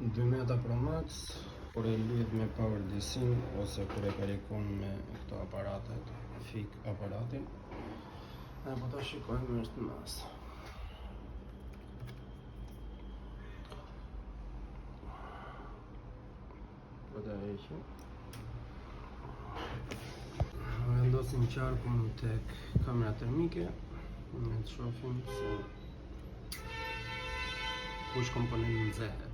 2 Meta Pro Max, kur e lidh me Power DC-n ose kur e karikon me këto aparatet, fik aparatin. E po ta shikojmë është mas. Po ta heqim. Vendosim qarkun tek kamera termike, ne të shohim se kush komponent nxehet.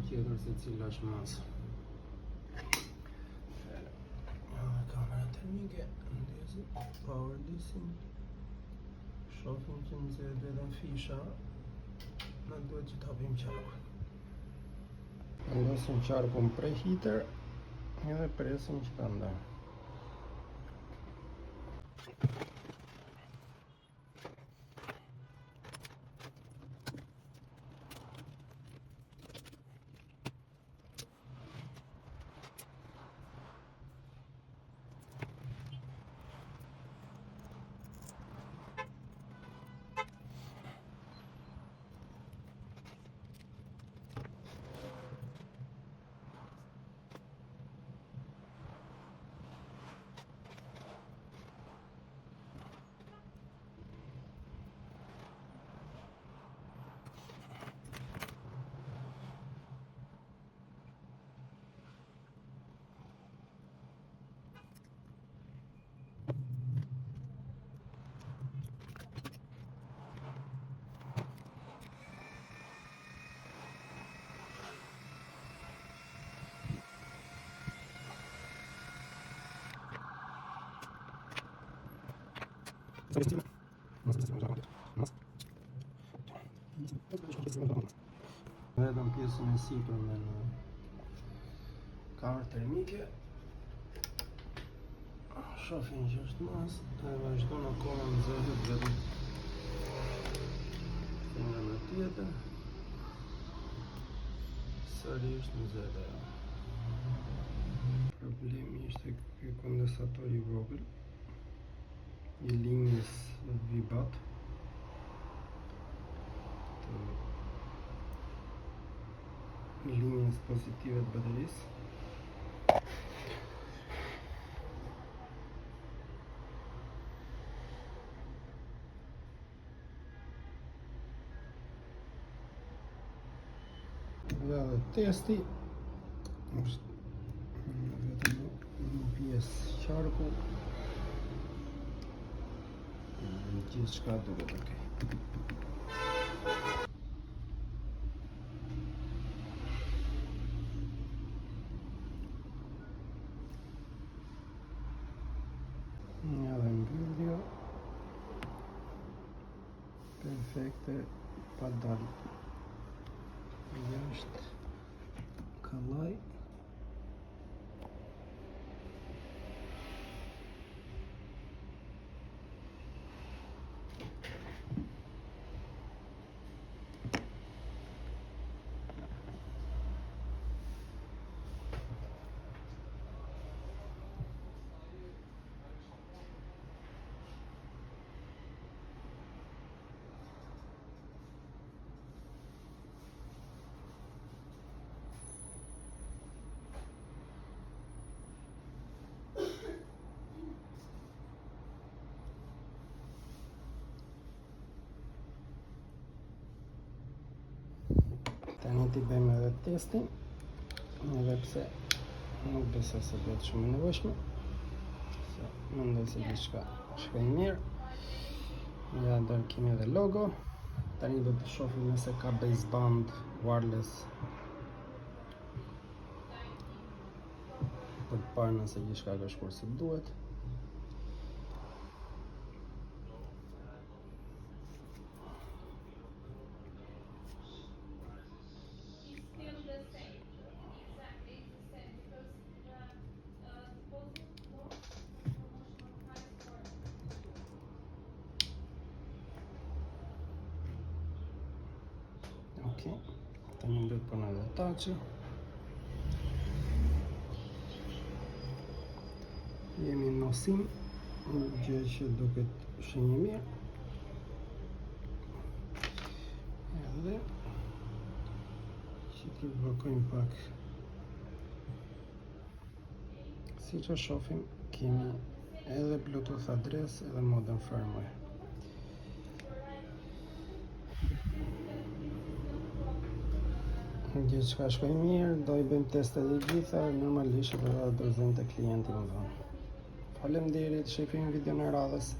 Tjetër se cila është masa. Kamera termike, ndezim, Power DC-n. Shohim që nxehet vetëm fisha, na duhet që të hapim qarkun. Vendosim qarkun preheater edhe presim që ta ndajë. Vetëm pjesën e sipërme në kamerë termike. Shohim që është mas, e vazhdon akoma nxehet vetëm nga ana tjetër. Sërish nxehet ajo. Problemi ishte ky kondensator i vogël i linjës vibat të linjës pozitive të baterisë. Dhe testi është vetëm një pjesë qarku. Gjithë shka duket okej. Edhe mbyllje perfekte pa dalë jashtë kallaj. Tani t'i bëjmë edhe testin, edhe pse nuk besoj se do të shumë e nevojshme, se mendoj se diçka shkoj mirë. Ja ndërkim edhe logo. Tani do të shohim nëse ka baseband wireless për të parë nëse gjithçka ka shkuar si duhet. Okej, tani do të punoj edhe touch. Jemi në nosim, gjë që duket shenjë mirë. Edhe që t'i blokojmë pak. Si që shofim, kemi edhe Bluetooth adres edhe modem firmware. Gjithçka shkoj mirë, do i bëjmë testet e gjitha, normalisht do ta dorëzojmë te klienti më vonë. Faleminderit, shihemi në videon e radhës.